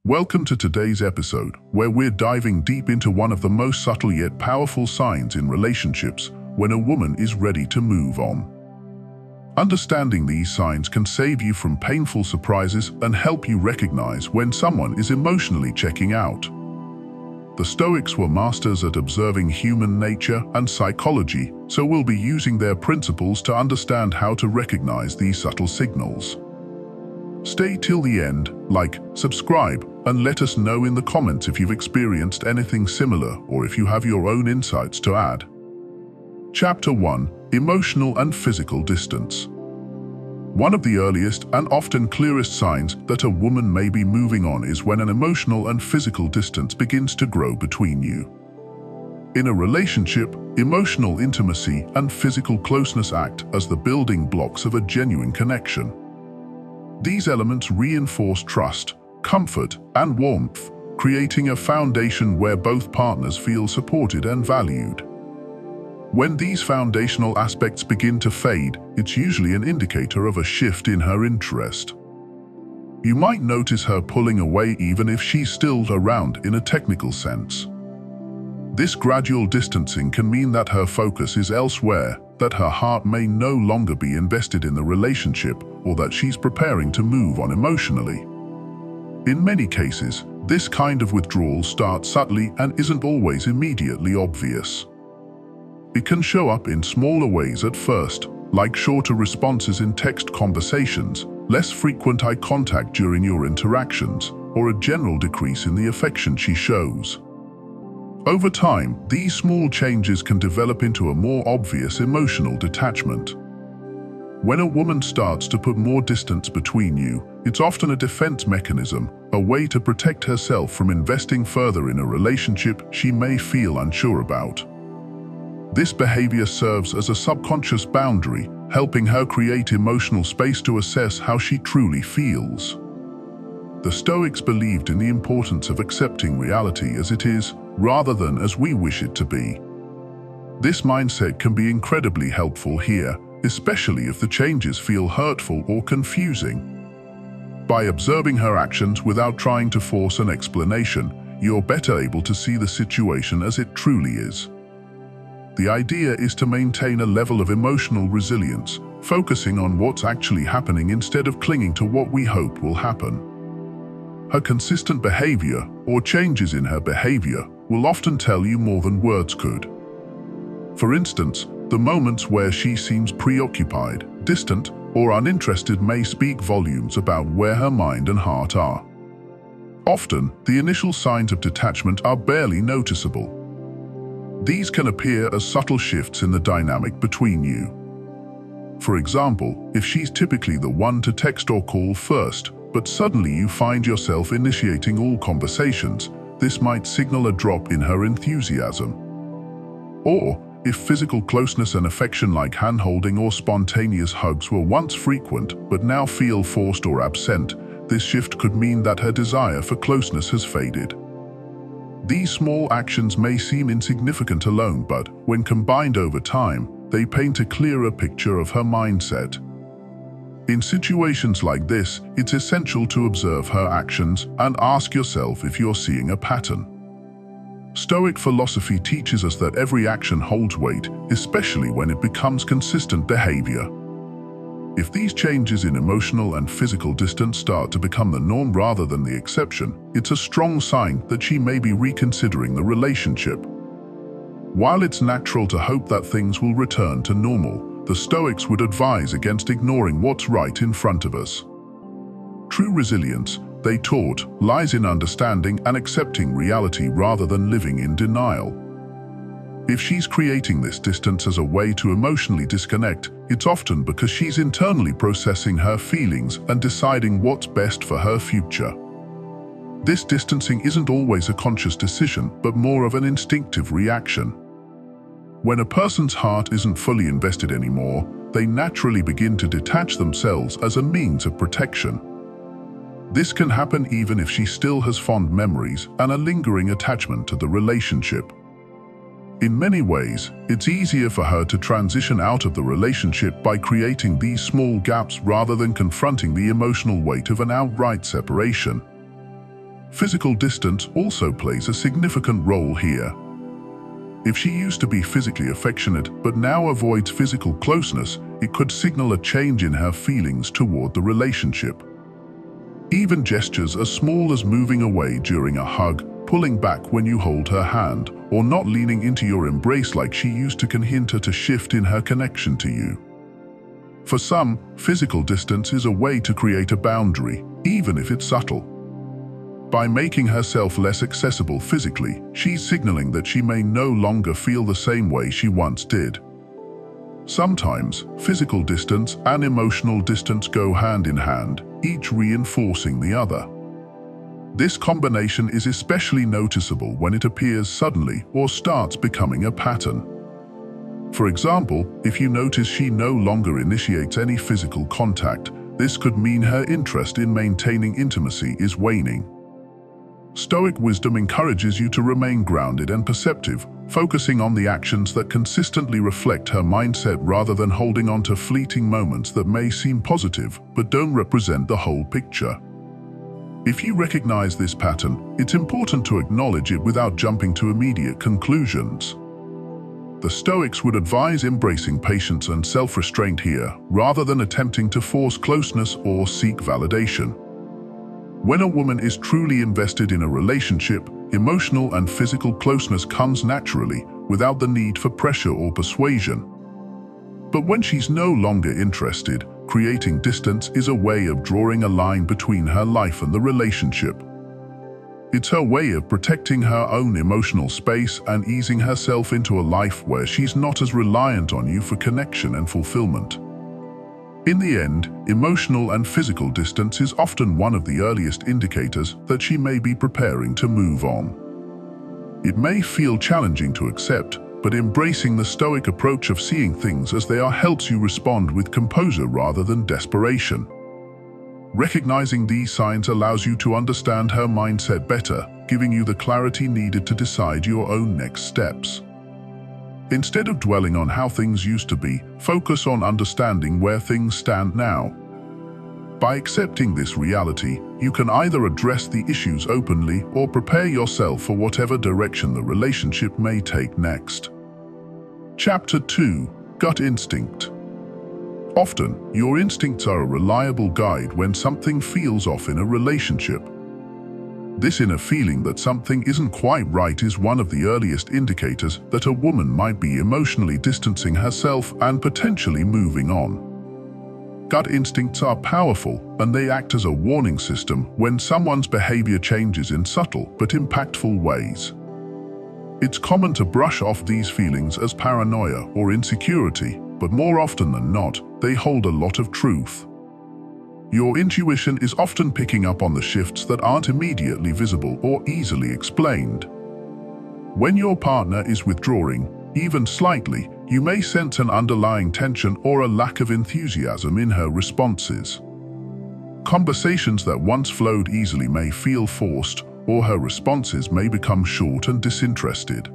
Welcome to today's episode, where we're diving deep into one of the most subtle yet powerful signs in relationships when a woman is ready to move on. Understanding these signs can save you from painful surprises and help you recognize when someone is emotionally checking out. The Stoics were masters at observing human nature and psychology, so we'll be using their principles to understand how to recognize these subtle signals. Stay till the end, like, subscribe, and let us know in the comments if you've experienced anything similar or if you have your own insights to add. Chapter 1: Emotional and Physical Distance. One of the earliest and often clearest signs that a woman may be moving on is when an emotional and physical distance begins to grow between you. In a relationship, emotional intimacy and physical closeness act as the building blocks of a genuine connection. These elements reinforce trust, comfort, and warmth, creating a foundation where both partners feel supported and valued. When these foundational aspects begin to fade, it's usually an indicator of a shift in her interest. You might notice her pulling away even if she's still around in a technical sense. This gradual distancing can mean that her focus is elsewhere, that her heart may no longer be invested in the relationship, or that she's preparing to move on emotionally. In many cases, this kind of withdrawal starts subtly and isn't always immediately obvious. It can show up in smaller ways at first, like shorter responses in text conversations, less frequent eye contact during your interactions, or a general decrease in the affection she shows. Over time, these small changes can develop into a more obvious emotional detachment. When a woman starts to put more distance between you, it's often a defense mechanism, a way to protect herself from investing further in a relationship she may feel unsure about. This behavior serves as a subconscious boundary, helping her create emotional space to assess how she truly feels. The Stoics believed in the importance of accepting reality as it is, rather than as we wish it to be. This mindset can be incredibly helpful here, especially if the changes feel hurtful or confusing. By observing her actions without trying to force an explanation, you're better able to see the situation as it truly is. The idea is to maintain a level of emotional resilience, focusing on what's actually happening instead of clinging to what we hope will happen. Her consistent behavior, or changes in her behavior, will often tell you more than words could. For instance, the moments where she seems preoccupied, distant, or uninterested may speak volumes about where her mind and heart are. Often, the initial signs of detachment are barely noticeable. These can appear as subtle shifts in the dynamic between you. For example, if she's typically the one to text or call first, but suddenly you find yourself initiating all conversations, this might signal a drop in her enthusiasm. Or, if physical closeness and affection like hand-holding or spontaneous hugs were once frequent but now feel forced or absent, this shift could mean that her desire for closeness has faded. These small actions may seem insignificant alone, but when combined over time, they paint a clearer picture of her mindset. In situations like this, it's essential to observe her actions and ask yourself if you're seeing a pattern. Stoic philosophy teaches us that every action holds weight, especially when it becomes consistent behavior. If these changes in emotional and physical distance start to become the norm rather than the exception, it's a strong sign that she may be reconsidering the relationship. While it's natural to hope that things will return to normal, the Stoics would advise against ignoring what's right in front of us. True resilience, they taught, lies in understanding and accepting reality rather than living in denial. If she's creating this distance as a way to emotionally disconnect, it's often because she's internally processing her feelings and deciding what's best for her future. This distancing isn't always a conscious decision, but more of an instinctive reaction. When a person's heart isn't fully invested anymore, they naturally begin to detach themselves as a means of protection. This can happen even if she still has fond memories and a lingering attachment to the relationship. In many ways, it's easier for her to transition out of the relationship by creating these small gaps rather than confronting the emotional weight of an outright separation. physical distance also plays a significant role here. If she used to be physically affectionate but now avoids physical closeness, it could signal a change in her feelings toward the relationship. Even gestures as small as moving away during a hug, pulling back when you hold her hand, or not leaning into your embrace like she used to can hint at a shift in her connection to you. For some, physical distance is a way to create a boundary, even if it's subtle. By making herself less accessible physically, she's signaling that she may no longer feel the same way she once did. Sometimes, physical distance and emotional distance go hand in hand, each reinforcing the other. This combination is especially noticeable when it appears suddenly or starts becoming a pattern. For example, if you notice she no longer initiates any physical contact, this could mean her interest in maintaining intimacy is waning. Stoic wisdom encourages you to remain grounded and perceptive, focusing on the actions that consistently reflect her mindset rather than holding on to fleeting moments that may seem positive but don't represent the whole picture. If you recognize this pattern, it's important to acknowledge it without jumping to immediate conclusions. The Stoics would advise embracing patience and self-restraint here, rather than attempting to force closeness or seek validation. When a woman is truly invested in a relationship, emotional and physical closeness comes naturally, without the need for pressure or persuasion. But when she's no longer interested, creating distance is a way of drawing a line between her life and the relationship. It's her way of protecting her own emotional space and easing herself into a life where she's not as reliant on you for connection and fulfillment. In the end, emotional and physical distance is often one of the earliest indicators that she may be preparing to move on. It may feel challenging to accept, but embracing the Stoic approach of seeing things as they are helps you respond with composure rather than desperation. Recognizing these signs allows you to understand her mindset better, giving you the clarity needed to decide your own next steps. Instead of dwelling on how things used to be, focus on understanding where things stand now. By accepting this reality, you can either address the issues openly or prepare yourself for whatever direction the relationship may take next. Chapter 2: Gut Instinct. Often, your instincts are a reliable guide when something feels off in a relationship. This inner feeling that something isn't quite right is one of the earliest indicators that a woman might be emotionally distancing herself and potentially moving on. Gut instincts are powerful, and they act as a warning system when someone's behavior changes in subtle but impactful ways. It's common to brush off these feelings as paranoia or insecurity, but more often than not, they hold a lot of truth. Your intuition is often picking up on the shifts that aren't immediately visible or easily explained. When your partner is withdrawing, even slightly, you may sense an underlying tension or a lack of enthusiasm in her responses. Conversations that once flowed easily may feel forced, or her responses may become short and disinterested.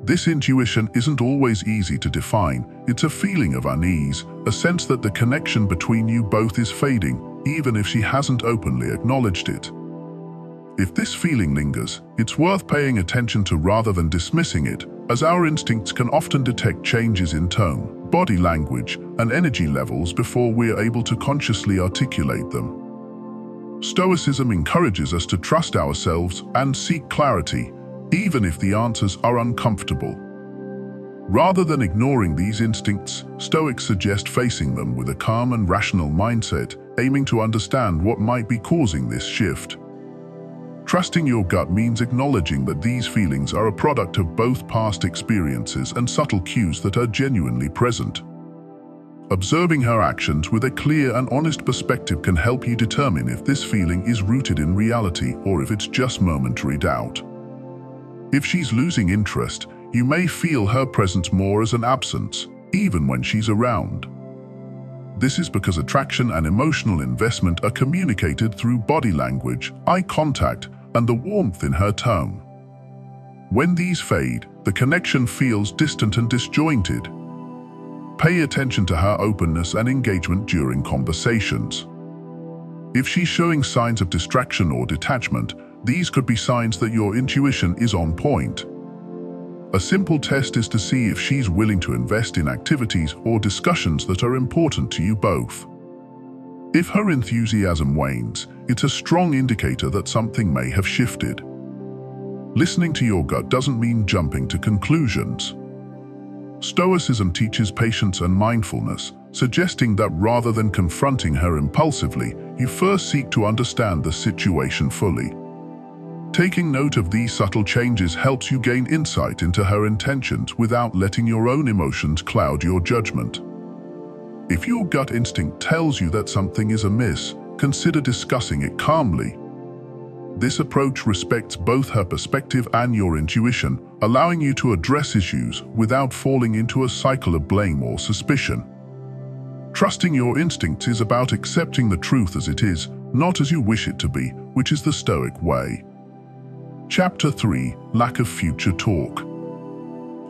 This intuition isn't always easy to define. It's a feeling of unease, a sense that the connection between you both is fading, even if she hasn't openly acknowledged it. If this feeling lingers, it's worth paying attention to rather than dismissing it, as our instincts can often detect changes in tone, body language, and energy levels before we're able to consciously articulate them. Stoicism encourages us to trust ourselves and seek clarity, even if the answers are uncomfortable. Rather than ignoring these instincts, Stoics suggest facing them with a calm and rational mindset, aiming to understand what might be causing this shift. Trusting your gut means acknowledging that these feelings are a product of both past experiences and subtle cues that are genuinely present. Observing her actions with a clear and honest perspective can help you determine if this feeling is rooted in reality or if it's just momentary doubt. If she's losing interest, you may feel her presence more as an absence, even when she's around. This is because attraction and emotional investment are communicated through body language, eye contact, and the warmth in her tone. When these fade, the connection feels distant and disjointed. Pay attention to her openness and engagement during conversations. If she's showing signs of distraction or detachment, these could be signs that your intuition is on point. A simple test is to see if she's willing to invest in activities or discussions that are important to you both. If her enthusiasm wanes, it's a strong indicator that something may have shifted. Listening to your gut doesn't mean jumping to conclusions. Stoicism teaches patience and mindfulness, suggesting that rather than confronting her impulsively, you first seek to understand the situation fully. Taking note of these subtle changes helps you gain insight into her intentions without letting your own emotions cloud your judgment. If your gut instinct tells you that something is amiss, consider discussing it calmly. This approach respects both her perspective and your intuition, allowing you to address issues without falling into a cycle of blame or suspicion. Trusting your instincts is about accepting the truth as it is, not as you wish it to be, which is the Stoic way. Chapter 3. Lack of future talk.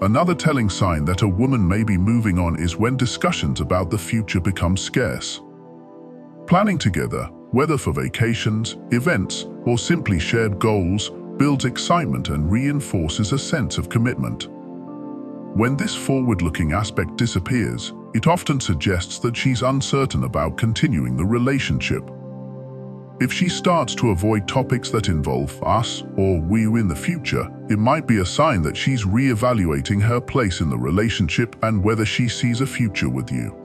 Another telling sign that a woman may be moving on is when discussions about the future become scarce. Planning together, whether for vacations, events, or simply shared goals, builds excitement and reinforces a sense of commitment. When this forward-looking aspect disappears, it often suggests that she's uncertain about continuing the relationship. If she starts to avoid topics that involve us or we in the future, it might be a sign that she's re-evaluating her place in the relationship and whether she sees a future with you.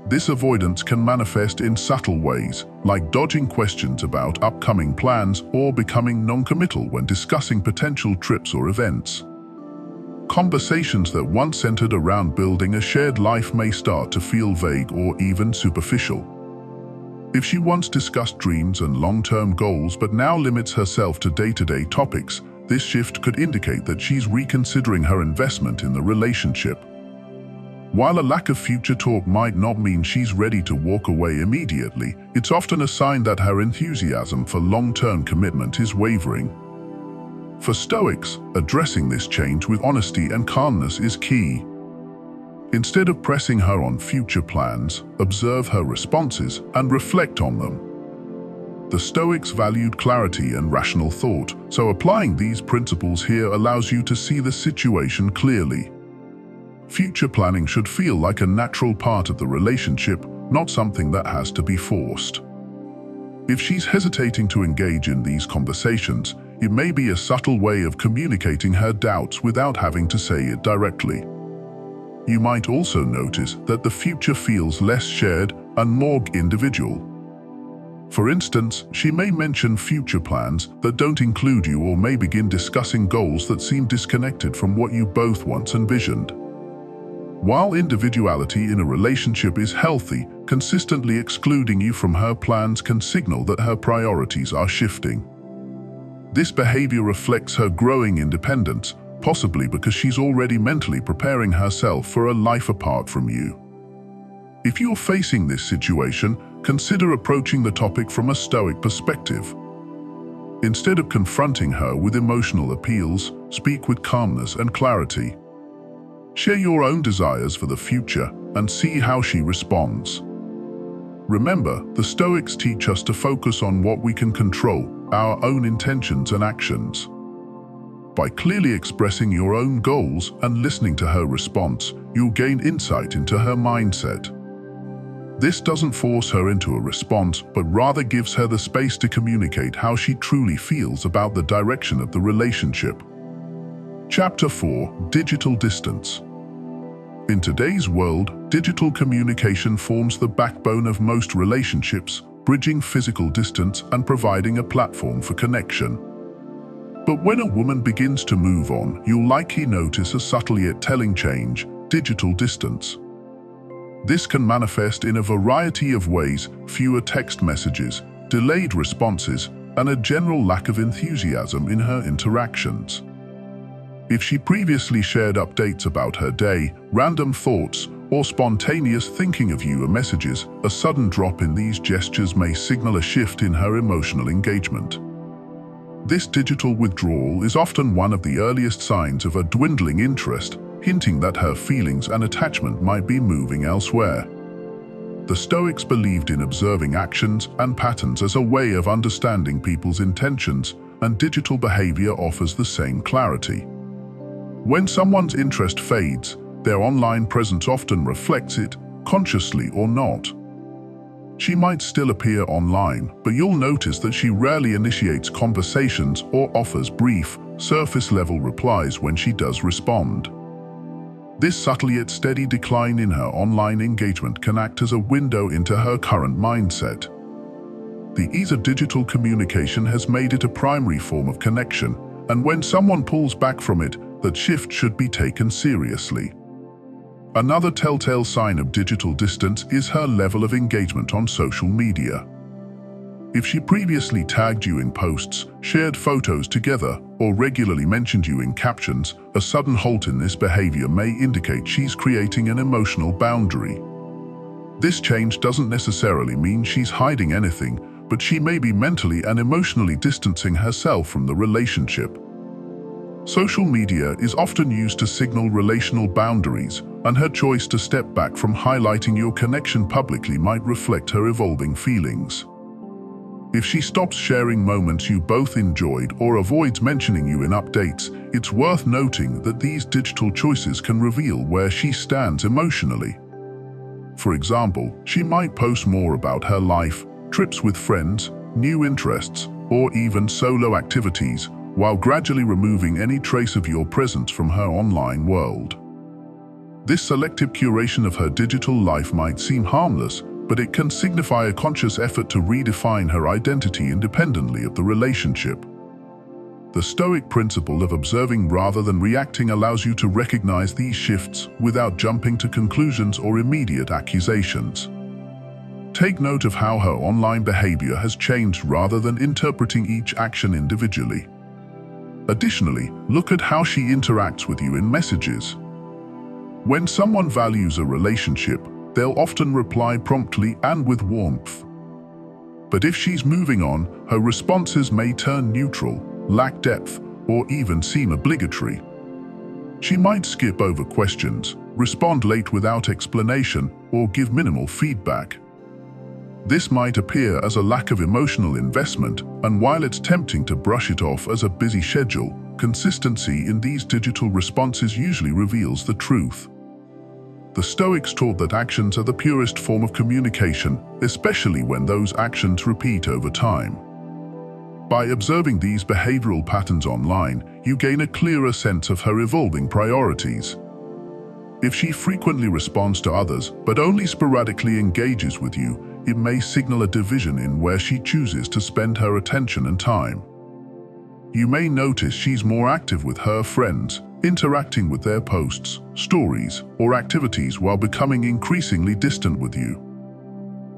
This avoidance can manifest in subtle ways, like dodging questions about upcoming plans or becoming non-committal when discussing potential trips or events. Conversations that once centered around building a shared life may start to feel vague or even superficial. If she once discussed dreams and long-term goals but now limits herself to day-to-day topics, this shift could indicate that she's reconsidering her investment in the relationship. While a lack of future talk might not mean she's ready to walk away immediately, it's often a sign that her enthusiasm for long-term commitment is wavering. For Stoics, addressing this change with honesty and calmness is key. Instead of pressing her on future plans, observe her responses and reflect on them. The Stoics valued clarity and rational thought, so applying these principles here allows you to see the situation clearly. Future planning should feel like a natural part of the relationship, not something that has to be forced. If she's hesitating to engage in these conversations, it may be a subtle way of communicating her doubts without having to say it directly. You might also notice that the future feels less shared and more individual. For instance, she may mention future plans that don't include you or may begin discussing goals that seem disconnected from what you both once envisioned. While individuality in a relationship is healthy, consistently excluding you from her plans can signal that her priorities are shifting. This behavior reflects her growing independence, possibly because she's already mentally preparing herself for a life apart from you. If you're facing this situation, consider approaching the topic from a Stoic perspective. Instead of confronting her with emotional appeals, speak with calmness and clarity. Share your own desires for the future and see how she responds. Remember, the Stoics teach us to focus on what we can control, our own intentions and actions. By clearly expressing your own goals and listening to her response, you'll gain insight into her mindset. This doesn't force her into a response, but rather gives her the space to communicate how she truly feels about the direction of the relationship. Chapter 4. Digital Distance. In today's world, digital communication forms the backbone of most relationships, bridging physical distance and providing a platform for connection. But when a woman begins to move on, you'll likely notice a subtle yet telling change: digital distance. This can manifest in a variety of ways: fewer text messages, delayed responses, and a general lack of enthusiasm in her interactions. If she previously shared updates about her day, random thoughts, or spontaneous thinking of you messages, a sudden drop in these gestures may signal a shift in her emotional engagement. This digital withdrawal is often one of the earliest signs of a dwindling interest, hinting that her feelings and attachment might be moving elsewhere. The Stoics believed in observing actions and patterns as a way of understanding people's intentions, and digital behavior offers the same clarity. When someone's interest fades, their online presence often reflects it, consciously or not. She might still appear online, but you'll notice that she rarely initiates conversations or offers brief, surface-level replies when she does respond. This subtle yet steady decline in her online engagement can act as a window into her current mindset. The ease of digital communication has made it a primary form of connection, and when someone pulls back from it, that shift should be taken seriously. Another telltale sign of digital distance is her level of engagement on social media. If she previously tagged you in posts, shared photos together, or regularly mentioned you in captions, a sudden halt in this behavior may indicate she's creating an emotional boundary. This change doesn't necessarily mean she's hiding anything, but she may be mentally and emotionally distancing herself from the relationship. Social media is often used to signal relational boundaries, and her choice to step back from highlighting your connection publicly might reflect her evolving feelings. If she stops sharing moments you both enjoyed or avoids mentioning you in updates, it's worth noting that these digital choices can reveal where she stands emotionally. For example, she might post more about her life, trips with friends, new interests, or even solo activities, while gradually removing any trace of your presence from her online world. This selective curation of her digital life might seem harmless, but it can signify a conscious effort to redefine her identity independently of the relationship. The Stoic principle of observing rather than reacting allows you to recognize these shifts without jumping to conclusions or immediate accusations. Take note of how her online behavior has changed rather than interpreting each action individually. Additionally, look at how she interacts with you in messages. When someone values a relationship, they'll often reply promptly and with warmth. But if she's moving on, her responses may turn neutral, lack depth, or even seem obligatory. She might skip over questions, respond late without explanation, or give minimal feedback. This might appear as a lack of emotional investment, and while it's tempting to brush it off as a busy schedule, consistency in these digital responses usually reveals the truth. The Stoics taught that actions are the purest form of communication, especially when those actions repeat over time. By observing these behavioral patterns online, you gain a clearer sense of her evolving priorities. If she frequently responds to others, but only sporadically engages with you, it may signal a division in where she chooses to spend her attention and time. You may notice she's more active with her friends, interacting with their posts, stories, or activities while becoming increasingly distant with you.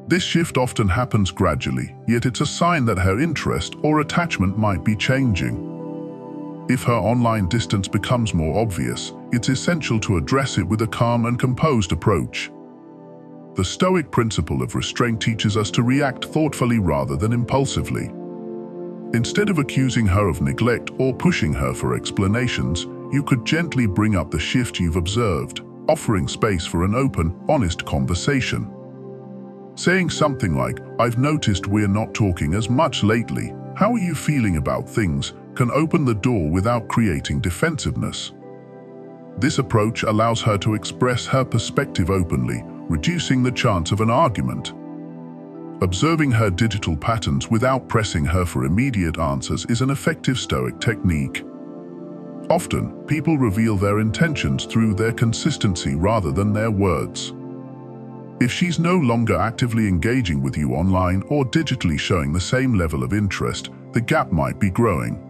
This shift often happens gradually, yet it's a sign that her interest or attachment might be changing. If her online distance becomes more obvious, it's essential to address it with a calm and composed approach. The Stoic principle of restraint teaches us to react thoughtfully rather than impulsively. Instead of accusing her of neglect or pushing her for explanations, you could gently bring up the shift you've observed, offering space for an open, honest conversation. Saying something like, "I've noticed we're not talking as much lately. How are you feeling about things?" can open the door without creating defensiveness. This approach allows her to express her perspective openly, reducing the chance of an argument. Observing her digital patterns without pressing her for immediate answers is an effective Stoic technique. Often, people reveal their intentions through their consistency rather than their words. If she's no longer actively engaging with you online or digitally showing the same level of interest, the gap might be growing.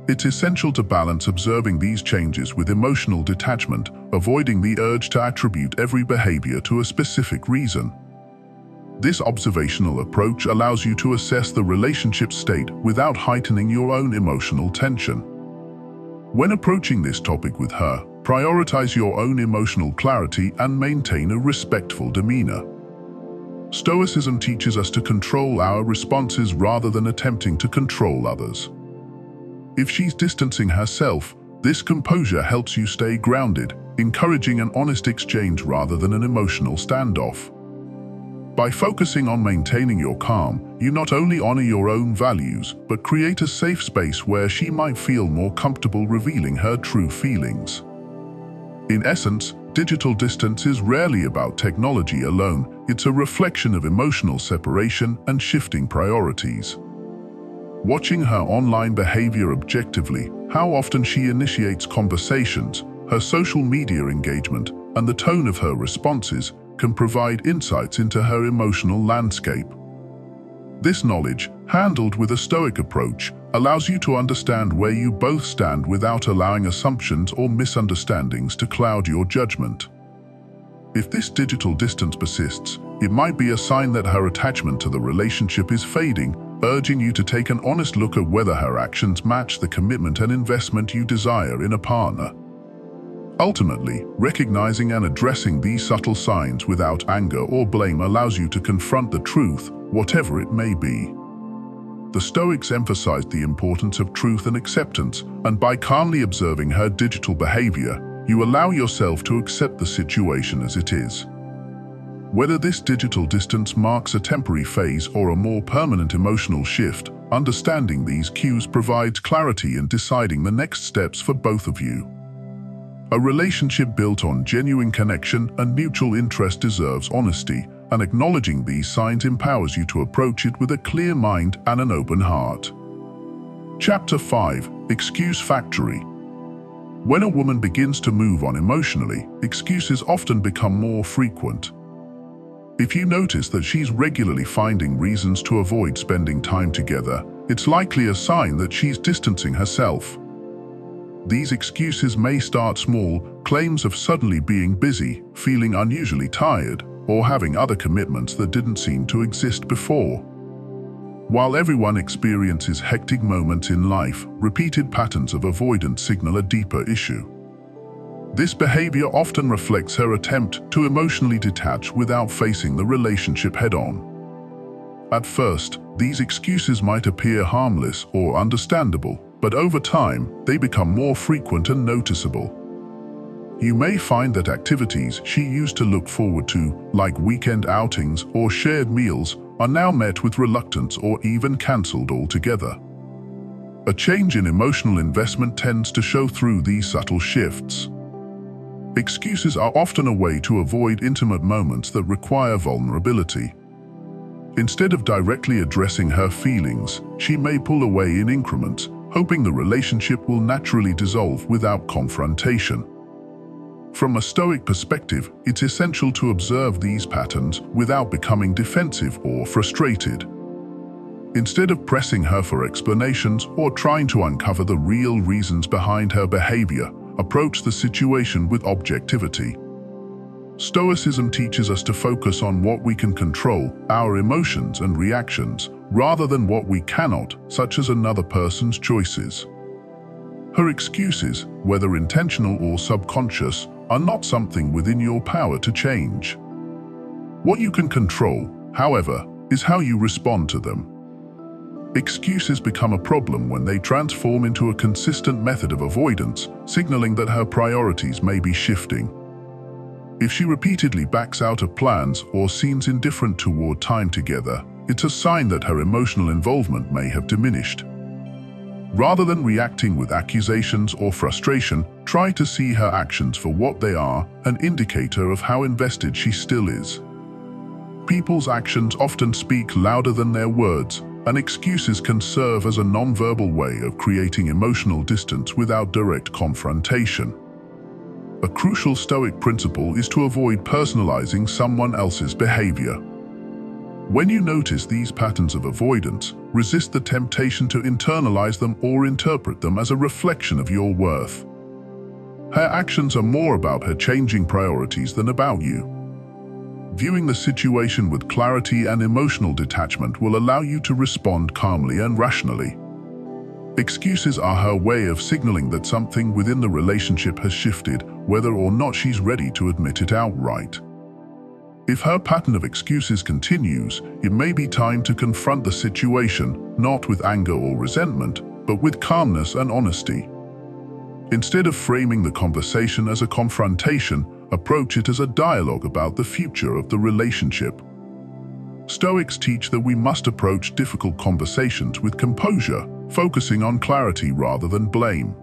It's essential to balance observing these changes with emotional detachment, avoiding the urge to attribute every behavior to a specific reason. This observational approach allows you to assess the relationship state without heightening your own emotional tension. When approaching this topic with her, prioritize your own emotional clarity and maintain a respectful demeanor. Stoicism teaches us to control our responses rather than attempting to control others. If she's distancing herself, this composure helps you stay grounded, encouraging an honest exchange rather than an emotional standoff. By focusing on maintaining your calm, you not only honor your own values, but create a safe space where she might feel more comfortable revealing her true feelings. In essence, digital distance is rarely about technology alone. It's a reflection of emotional separation and shifting priorities. Watching her online behavior objectively, how often she initiates conversations, her social media engagement, and the tone of her responses can provide insights into her emotional landscape. This knowledge, handled with a Stoic approach, allows you to understand where you both stand without allowing assumptions or misunderstandings to cloud your judgment. If this digital distance persists, it might be a sign that her attachment to the relationship is fading, urging you to take an honest look at whether her actions match the commitment and investment you desire in a partner. Ultimately, recognizing and addressing these subtle signs without anger or blame allows you to confront the truth, whatever it may be. The Stoics emphasized the importance of truth and acceptance, and by calmly observing her digital behavior, you allow yourself to accept the situation as it is. Whether this digital distance marks a temporary phase or a more permanent emotional shift, understanding these cues provides clarity in deciding the next steps for both of you. A relationship built on genuine connection and mutual interest deserves honesty, and acknowledging these signs empowers you to approach it with a clear mind and an open heart. Chapter 5: Excuse Factory. When a woman begins to move on emotionally, excuses often become more frequent. If you notice that she's regularly finding reasons to avoid spending time together, it's likely a sign that she's distancing herself. These excuses may start small, claims of suddenly being busy, feeling unusually tired, or having other commitments that didn't seem to exist before. While everyone experiences hectic moments in life, repeated patterns of avoidance signal a deeper issue. This behavior often reflects her attempt to emotionally detach without facing the relationship head-on. At first, these excuses might appear harmless or understandable, but over time, they become more frequent and noticeable. You may find that activities she used to look forward to, like weekend outings or shared meals, are now met with reluctance or even cancelled altogether. A change in emotional investment tends to show through these subtle shifts. Excuses are often a way to avoid intimate moments that require vulnerability. Instead of directly addressing her feelings, she may pull away in increments, hoping the relationship will naturally dissolve without confrontation. From a Stoic perspective, it's essential to observe these patterns without becoming defensive or frustrated. Instead of pressing her for explanations or trying to uncover the real reasons behind her behavior, approach the situation with objectivity. Stoicism teaches us to focus on what we can control, our emotions and reactions, rather than what we cannot, such as another person's choices. Her excuses, whether intentional or subconscious, are not something within your power to change. What you can control, however, is how you respond to them. Excuses become a problem when they transform into a consistent method of avoidance, signaling that her priorities may be shifting. If she repeatedly backs out of plans or seems indifferent toward time together, it's a sign that her emotional involvement may have diminished. Rather than reacting with accusations or frustration, try to see her actions for what they are, an indicator of how invested she still is. People's actions often speak louder than their words, and excuses can serve as a non-verbal way of creating emotional distance without direct confrontation. A crucial Stoic principle is to avoid personalizing someone else's behavior. When you notice these patterns of avoidance, resist the temptation to internalize them or interpret them as a reflection of your worth. Her actions are more about her changing priorities than about you. Viewing the situation with clarity and emotional detachment will allow you to respond calmly and rationally. Excuses are her way of signaling that something within the relationship has shifted, whether or not she's ready to admit it outright. If her pattern of excuses continues, it may be time to confront the situation, not with anger or resentment, but with calmness and honesty. Instead of framing the conversation as a confrontation, approach it as a dialogue about the future of the relationship. Stoics teach that we must approach difficult conversations with composure, focusing on clarity rather than blame.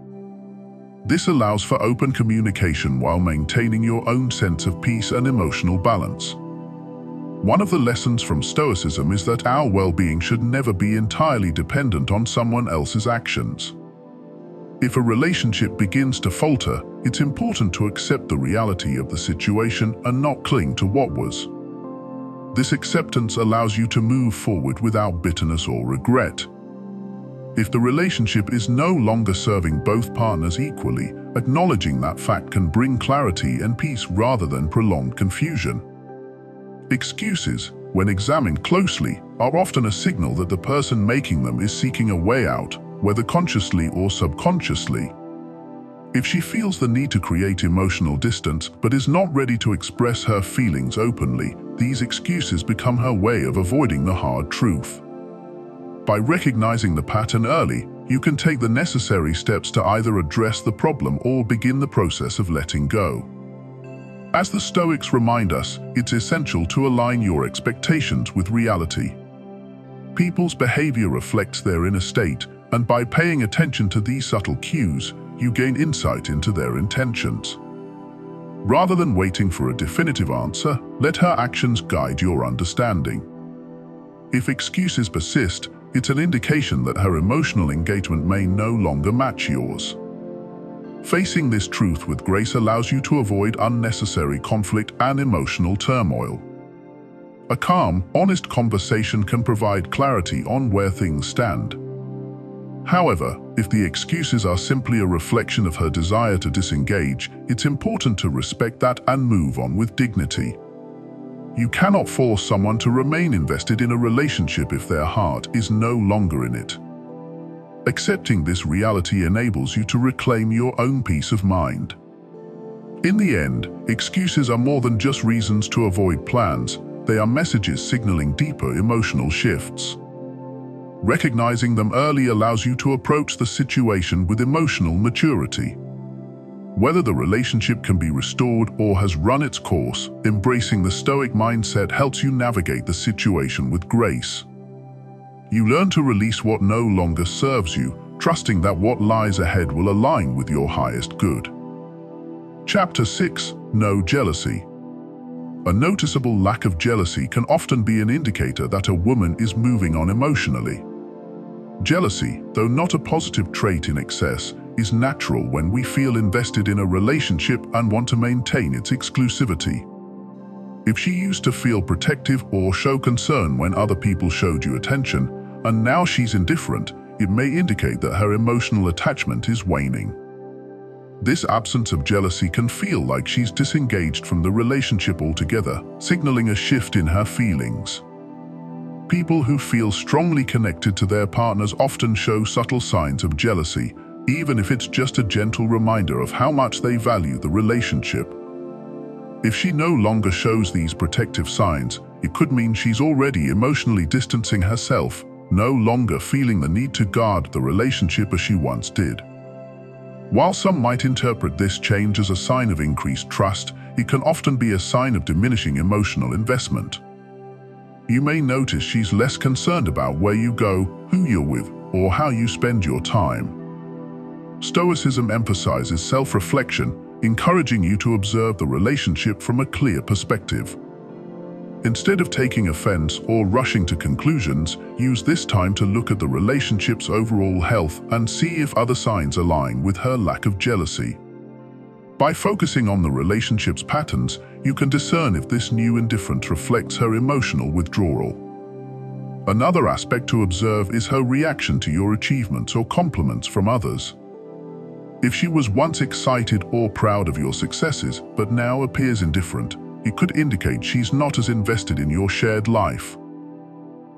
This allows for open communication while maintaining your own sense of peace and emotional balance. One of the lessons from Stoicism is that our well-being should never be entirely dependent on someone else's actions. If a relationship begins to falter, it's important to accept the reality of the situation and not cling to what was. This acceptance allows you to move forward without bitterness or regret. If the relationship is no longer serving both partners equally, acknowledging that fact can bring clarity and peace rather than prolonged confusion. Excuses, when examined closely, are often a signal that the person making them is seeking a way out, whether consciously or subconsciously. If she feels the need to create emotional distance but is not ready to express her feelings openly, these excuses become her way of avoiding the hard truth. By recognizing the pattern early, you can take the necessary steps to either address the problem or begin the process of letting go. As the Stoics remind us, it's essential to align your expectations with reality. People's behavior reflects their inner state, and by paying attention to these subtle cues, you gain insight into their intentions. Rather than waiting for a definitive answer, let her actions guide your understanding. If excuses persist, it's an indication that her emotional engagement may no longer match yours. Facing this truth with grace allows you to avoid unnecessary conflict and emotional turmoil. A calm, honest conversation can provide clarity on where things stand. However, if the excuses are simply a reflection of her desire to disengage, it's important to respect that and move on with dignity. You cannot force someone to remain invested in a relationship if their heart is no longer in it. Accepting this reality enables you to reclaim your own peace of mind. In the end, excuses are more than just reasons to avoid plans. They are messages signaling deeper emotional shifts. Recognizing them early allows you to approach the situation with emotional maturity. Whether the relationship can be restored or has run its course, embracing the Stoic mindset helps you navigate the situation with grace. You learn to release what no longer serves you, trusting that what lies ahead will align with your highest good. Chapter 6. No jealousy. A noticeable lack of jealousy can often be an indicator that a woman is moving on emotionally. Jealousy, though not a positive trait in excess, is natural when we feel invested in a relationship and want to maintain its exclusivity. If she used to feel protective or show concern when other people showed you attention, and now she's indifferent, it may indicate that her emotional attachment is waning. This absence of jealousy can feel like she's disengaged from the relationship altogether, signaling a shift in her feelings. People who feel strongly connected to their partners often show subtle signs of jealousy, even if it's just a gentle reminder of how much they value the relationship. If she no longer shows these protective signs, it could mean she's already emotionally distancing herself, no longer feeling the need to guard the relationship as she once did. While some might interpret this change as a sign of increased trust, it can often be a sign of diminishing emotional investment. You may notice she's less concerned about where you go, who you're with, or how you spend your time. Stoicism emphasizes self-reflection, encouraging you to observe the relationship from a clear perspective. Instead of taking offense or rushing to conclusions, use this time to look at the relationship's overall health and see if other signs align with her lack of jealousy. By focusing on the relationship's patterns, you can discern if this new indifference reflects her emotional withdrawal. Another aspect to observe is her reaction to your achievements or compliments from others. If she was once excited or proud of your successes, but now appears indifferent, it could indicate she's not as invested in your shared life.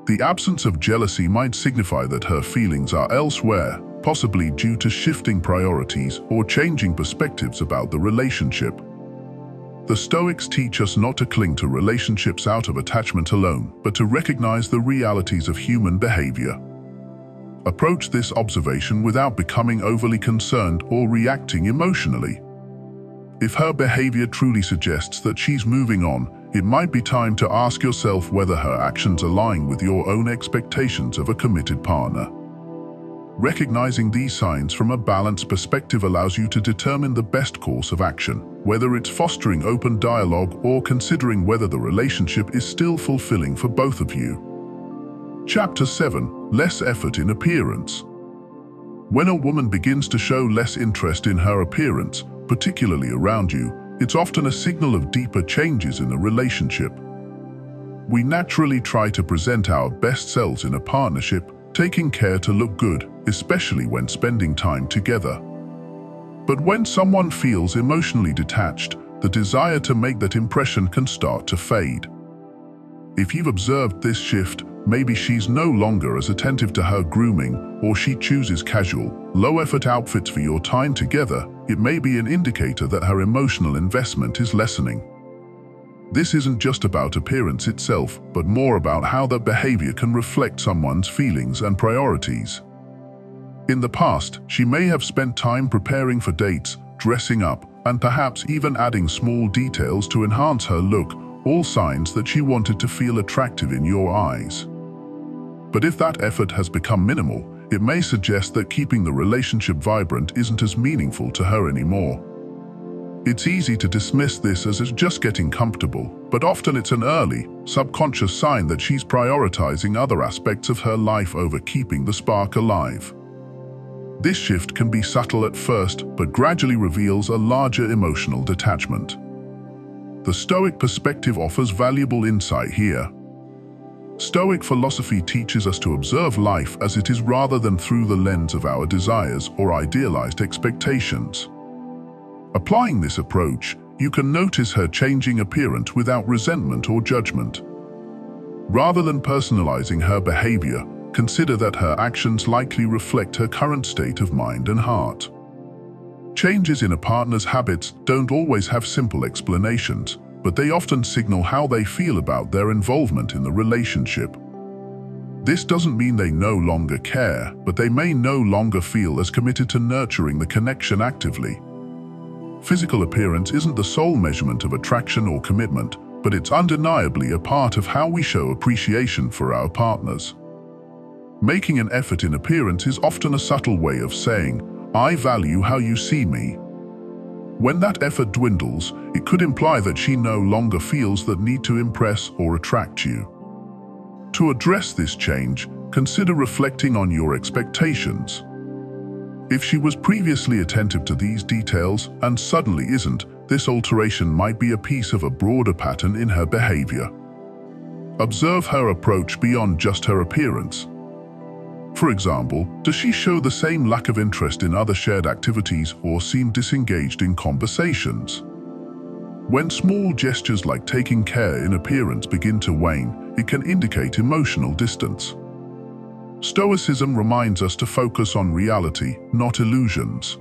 The absence of jealousy might signify that her feelings are elsewhere, possibly due to shifting priorities or changing perspectives about the relationship. The Stoics teach us not to cling to relationships out of attachment alone, but to recognize the realities of human behavior. Approach this observation without becoming overly concerned or reacting emotionally. If her behavior truly suggests that she's moving on, it might be time to ask yourself whether her actions align with your own expectations of a committed partner. Recognizing these signs from a balanced perspective allows you to determine the best course of action, whether it's fostering open dialogue or considering whether the relationship is still fulfilling for both of you. Chapter 7. Less effort in appearance. When a woman begins to show less interest in her appearance, particularly around you, it's often a signal of deeper changes in the relationship. We naturally try to present our best selves in a partnership, taking care to look good, especially when spending time together. But when someone feels emotionally detached, the desire to make that impression can start to fade. If you've observed this shift, maybe she's no longer as attentive to her grooming, or she chooses casual, low-effort outfits for your time together, it may be an indicator that her emotional investment is lessening. This isn't just about appearance itself, but more about how that behavior can reflect someone's feelings and priorities. In the past, she may have spent time preparing for dates, dressing up, and perhaps even adding small details to enhance her look, all signs that she wanted to feel attractive in your eyes. But if that effort has become minimal, it may suggest that keeping the relationship vibrant isn't as meaningful to her anymore. It's easy to dismiss this as just getting comfortable, but often it's an early, subconscious sign that she's prioritizing other aspects of her life over keeping the spark alive. This shift can be subtle at first, but gradually reveals a larger emotional detachment. The Stoic perspective offers valuable insight here. Stoic philosophy teaches us to observe life as it is rather than through the lens of our desires or idealized expectations. Applying this approach, you can notice her changing appearance without resentment or judgment. Rather than personalizing her behavior, consider that her actions likely reflect her current state of mind and heart. Changes in a partner's habits don't always have simple explanations, but they often signal how they feel about their involvement in the relationship. This doesn't mean they no longer care, but they may no longer feel as committed to nurturing the connection actively. Physical appearance isn't the sole measurement of attraction or commitment, but it's undeniably a part of how we show appreciation for our partners. Making an effort in appearance is often a subtle way of saying, "I value how you see me." When that effort dwindles, it could imply that she no longer feels the need to impress or attract you. To address this change, consider reflecting on your expectations. If she was previously attentive to these details and suddenly isn't, this alteration might be a piece of a broader pattern in her behavior. Observe her approach beyond just her appearance. For example, does she show the same lack of interest in other shared activities or seem disengaged in conversations? When small gestures like taking care in appearance begin to wane, it can indicate emotional distance. Stoicism reminds us to focus on reality, not illusions.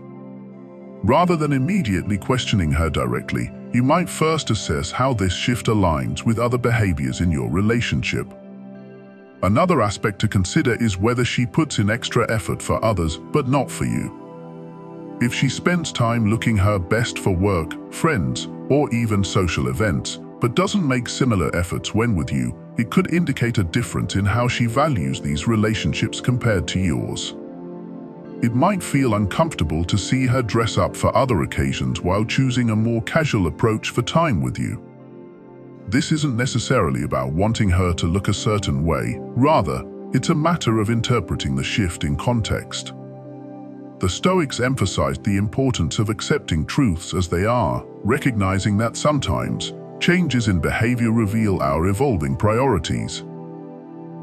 Rather than immediately questioning her directly, you might first assess how this shift aligns with other behaviors in your relationship. Another aspect to consider is whether she puts in extra effort for others, but not for you. If she spends time looking her best for work, friends, or even social events, but doesn't make similar efforts when with you, it could indicate a difference in how she values these relationships compared to yours. It might feel uncomfortable to see her dress up for other occasions while choosing a more casual approach for time with you. This isn't necessarily about wanting her to look a certain way, rather, it's a matter of interpreting the shift in context. The Stoics emphasized the importance of accepting truths as they are, recognizing that sometimes, changes in behavior reveal our evolving priorities.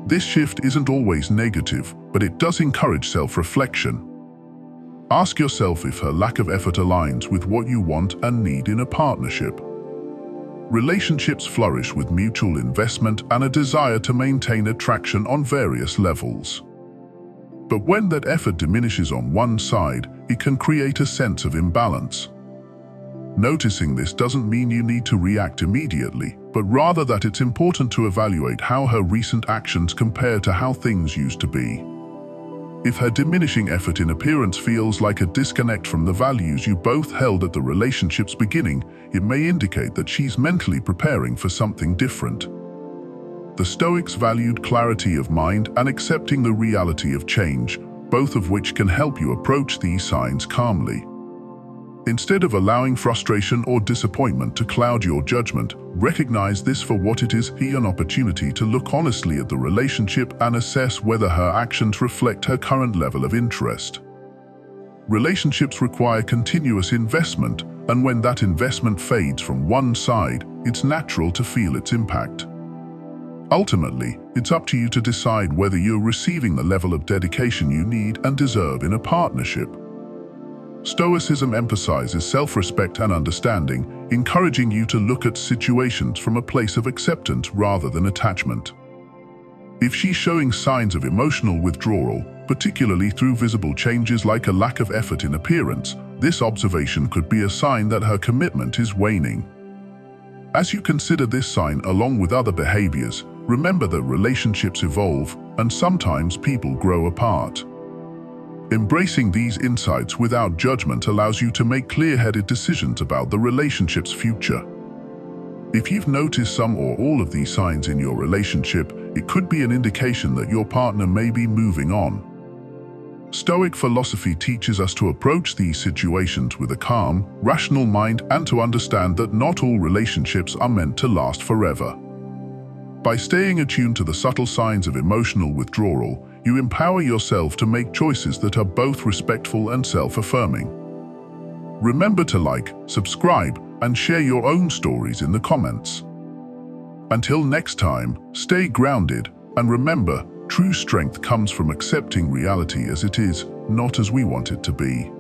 This shift isn't always negative, but it does encourage self-reflection. Ask yourself if her lack of effort aligns with what you want and need in a partnership. Relationships flourish with mutual investment and a desire to maintain attraction on various levels. But when that effort diminishes on one side, it can create a sense of imbalance. Noticing this doesn't mean you need to react immediately, but rather that it's important to evaluate how her recent actions compare to how things used to be. If her diminishing effort in appearance feels like a disconnect from the values you both held at the relationship's beginning, it may indicate that she's mentally preparing for something different. The Stoics valued clarity of mind and accepting the reality of change, both of which can help you approach these signs calmly. Instead of allowing frustration or disappointment to cloud your judgment, recognize this for what it is: an opportunity to look honestly at the relationship and assess whether her actions reflect her current level of interest. Relationships require continuous investment, and when that investment fades from one side, it's natural to feel its impact. Ultimately, it's up to you to decide whether you're receiving the level of dedication you need and deserve in a partnership. Stoicism emphasizes self-respect and understanding, encouraging you to look at situations from a place of acceptance rather than attachment. If she's showing signs of emotional withdrawal, particularly through visible changes like a lack of effort in appearance, this observation could be a sign that her commitment is waning. As you consider this sign along with other behaviors, remember that relationships evolve and sometimes people grow apart. Embracing these insights without judgment allows you to make clear-headed decisions about the relationship's future. If you've noticed some or all of these signs in your relationship, it could be an indication that your partner may be moving on. Stoic philosophy teaches us to approach these situations with a calm, rational mind and to understand that not all relationships are meant to last forever. By staying attuned to the subtle signs of emotional withdrawal, you empower yourself to make choices that are both respectful and self-affirming. Remember to like, subscribe, and share your own stories in the comments. Until next time, stay grounded, and remember, true strength comes from accepting reality as it is, not as we want it to be.